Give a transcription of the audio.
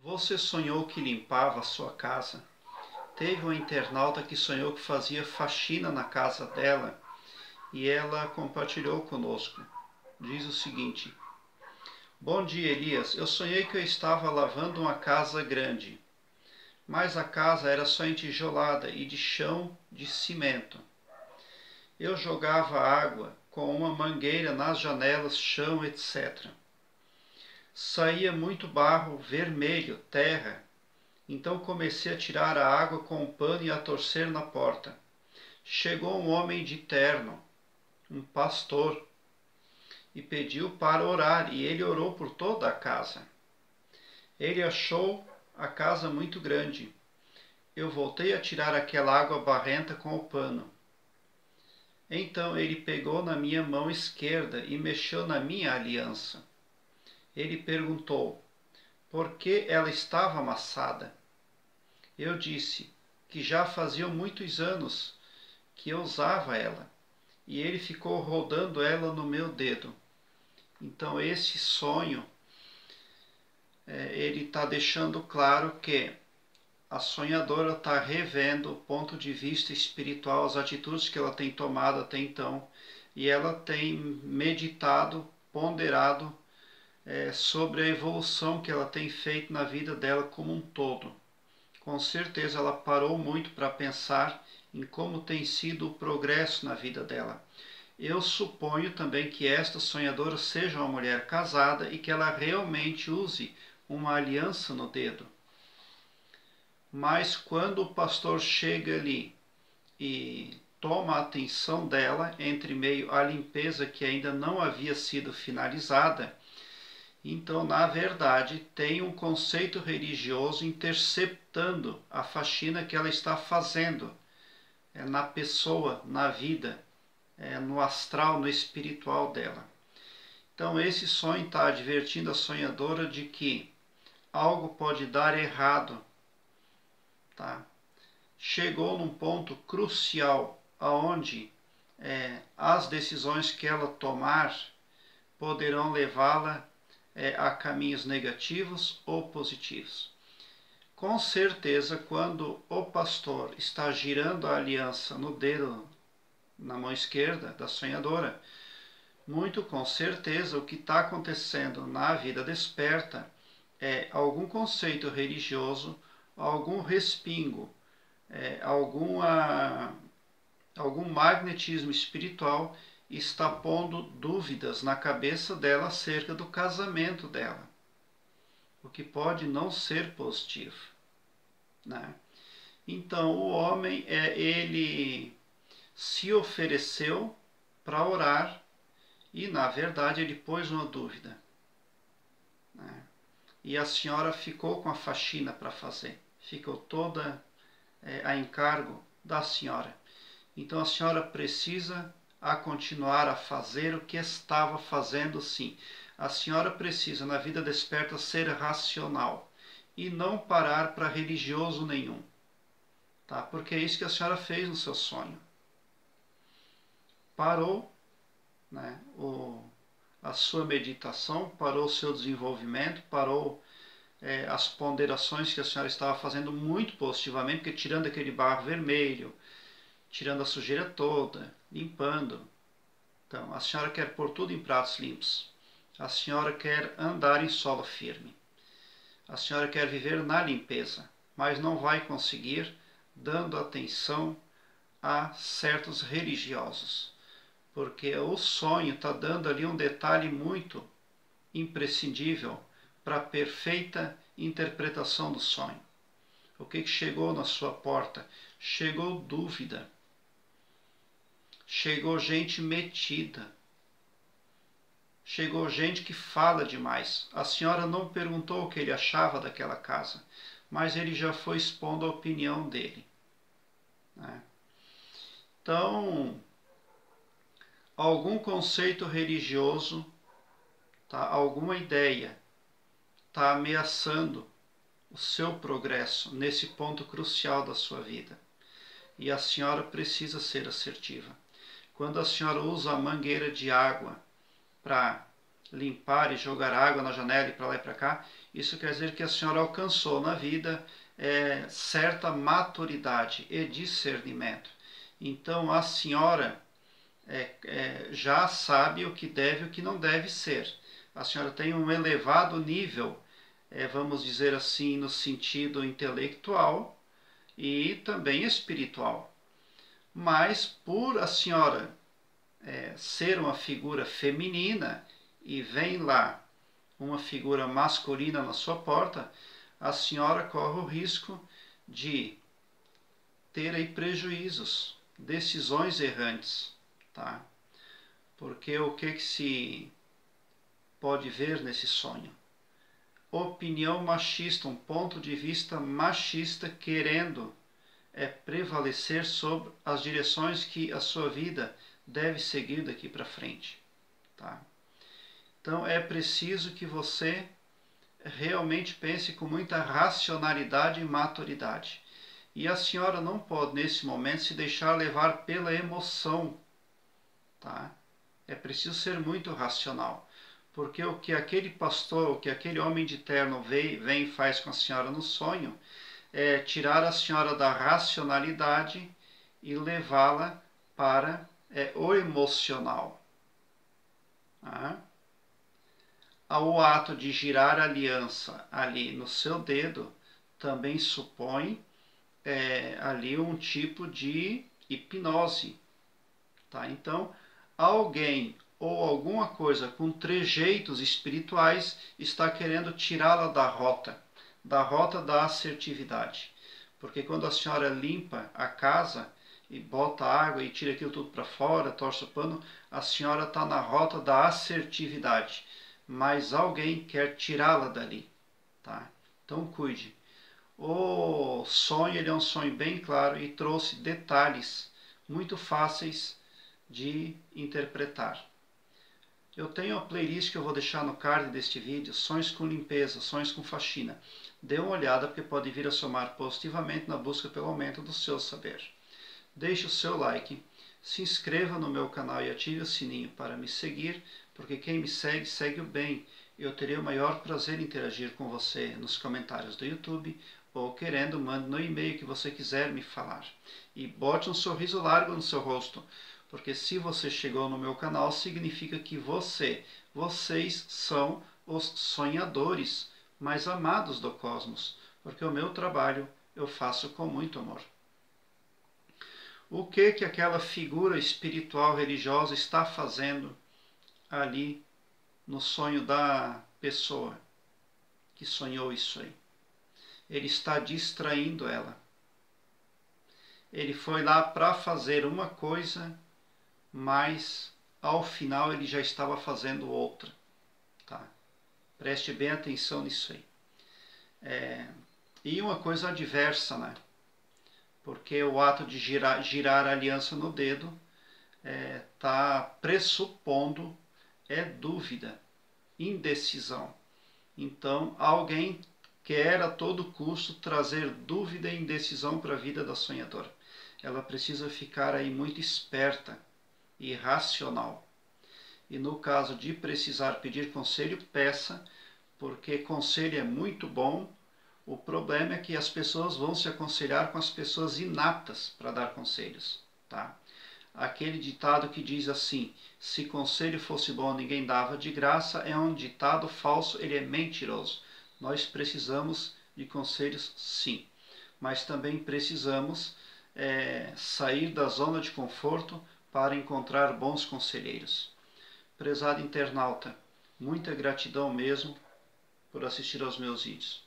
Você sonhou que limpava a sua casa? Teve uma internauta que sonhou que fazia faxina na casa dela e ela compartilhou conosco. Diz o seguinte: Bom dia, Elias. Eu sonhei que eu estava lavando uma casa grande, mas a casa era só entijolada e de chão de cimento. Eu jogava água com uma mangueira nas janelas, chão, etc. Saía muito barro vermelho, terra. Então comecei a tirar a água com um pano e a torcer na porta. Chegou um homem de terno, um pastor, e pediu para orar, e ele orou por toda a casa. Ele achou a casa muito grande. Eu voltei a tirar aquela água barrenta com o pano. Então ele pegou na minha mão esquerda e mexeu na minha aliança. Ele perguntou por que ela estava amassada. Eu disse que já faziam muitos anos que eu usava ela, e ele ficou rodando ela no meu dedo. Então esse sonho, ele está deixando claro que a sonhadora está revendo o ponto de vista espiritual, as atitudes que ela tem tomado até então, e ela tem meditado, ponderado sobre a evolução que ela tem feito na vida dela como um todo. Com certeza ela parou muito para pensar em como tem sido o progresso na vida dela. Eu suponho também que esta sonhadora seja uma mulher casada e que ela realmente use uma aliança no dedo. Mas quando o pastor chega ali e toma a atenção dela, entre meio à limpeza que ainda não havia sido finalizada, então, na verdade, tem um conceito religioso interceptando a faxina que ela está fazendo na pessoa, na vida, no astral, no espiritual dela. Então, esse sonho está advertindo a sonhadora de que algo pode dar errado. Tá? Chegou num ponto crucial aonde as decisões que ela tomar poderão levá-la a caminhos negativos ou positivos. Com certeza, quando o pastor está girando a aliança no dedo, na mão esquerda da sonhadora, muito com certeza o que está acontecendo na vida desperta é algum conceito religioso, algum respingo, algum magnetismo espiritual está pondo dúvidas na cabeça dela acerca do casamento dela, o que pode não ser positivo, né? Então o homem ele se ofereceu para orar e na verdade ele pôs uma dúvida, né? E a senhora ficou com a faxina para fazer, ficou toda a encargo da senhora. Então a senhora precisa a continuar a fazer o que estava fazendo, sim. A senhora precisa, na vida desperta, ser racional e não parar para religioso nenhum, tá? Porque é isso que a senhora fez no seu sonho. Parou, né, a sua meditação, parou o seu desenvolvimento, parou as ponderações que a senhora estava fazendo muito positivamente, porque tirando aquele barro vermelho, tirando a sujeira toda, limpando. Então, a senhora quer pôr tudo em pratos limpos. A senhora quer andar em solo firme. A senhora quer viver na limpeza, mas não vai conseguir dando atenção a certos religiosos. Porque o sonho está dando ali um detalhe muito imprescindível para a perfeita interpretação do sonho. O que chegou na sua porta? Chegou dúvida. Chegou gente metida. Chegou gente que fala demais. A senhora não perguntou o que ele achava daquela casa, mas ele já foi expondo a opinião dele, né? Então, algum conceito religioso, tá? Alguma ideia está ameaçando o seu progresso nesse ponto crucial da sua vida. E a senhora precisa ser assertiva. Quando a senhora usa a mangueira de água para limpar e jogar água na janela e para lá e para cá, isso quer dizer que a senhora alcançou na vida certa maturidade e discernimento. Então a senhora já sabe o que deve e o que não deve ser. A senhora tem um elevado nível, vamos dizer assim, no sentido intelectual e também espiritual. Mas por a senhora ser uma figura feminina e vem lá uma figura masculina na sua porta, a senhora corre o risco de ter aí prejuízos, decisões errantes, tá? Porque o que se pode ver nesse sonho? Opinião machista, um ponto de vista machista querendo prevalecer sobre as direções que a sua vida deve seguir daqui para frente, tá? Então é preciso que você realmente pense com muita racionalidade e maturidade. E a senhora não pode, nesse momento, se deixar levar pela emoção, tá? É preciso ser muito racional. Porque o que aquele pastor, o que aquele homem de terno vem e faz com a senhora no sonho, é tirar a senhora da racionalidade e levá-la para o emocional. Tá? O ato de girar a aliança ali no seu dedo também supõe ali um tipo de hipnose. Tá? Então, alguém ou alguma coisa com trejeitos espirituais está querendo tirá-la da rota da assertividade. Porque quando a senhora limpa a casa e bota água e tira aquilo tudo para fora, torce o pano, a senhora está na rota da assertividade. Mas alguém quer tirá-la dali. Tá? Então cuide. O sonho ele é um sonho bem claro e trouxe detalhes muito fáceis de interpretar. Eu tenho a playlist que eu vou deixar no card deste vídeo, sonhos com limpeza, sonhos com faxina. Dê uma olhada porque pode vir a somar positivamente na busca pelo aumento do seu saber. Deixe o seu like, se inscreva no meu canal e ative o sininho para me seguir, porque quem me segue, segue o bem. Eu terei o maior prazer em interagir com você nos comentários do YouTube ou querendo, mande no e-mail que você quiser me falar. E bote um sorriso largo no seu rosto, porque se você chegou no meu canal, significa que vocês são os sonhadores mais amados do cosmos, porque o meu trabalho eu faço com muito amor. O que aquela figura espiritual religiosa está fazendo ali no sonho da pessoa que sonhou isso aí? Ele está distraindo ela. Ele foi lá para fazer uma coisa, mas ao final ele já estava fazendo outra. Tá? Preste bem atenção nisso aí. E uma coisa adversa, né? Porque o ato de girar a aliança no dedo está pressupondo dúvida, indecisão. Então, alguém quer a todo custo trazer dúvida e indecisão para a vida da sonhadora. Ela precisa ficar aí muito esperta e racional. E no caso de precisar pedir conselho, peça, porque conselho é muito bom. O problema é que as pessoas vão se aconselhar com as pessoas inaptas para dar conselhos, tá? Aquele ditado que diz assim, se conselho fosse bom ninguém dava de graça, é um ditado falso, ele é mentiroso. Nós precisamos de conselhos sim, mas também precisamos sair da zona de conforto para encontrar bons conselheiros. Prezado internauta, muita gratidão mesmo por assistir aos meus vídeos.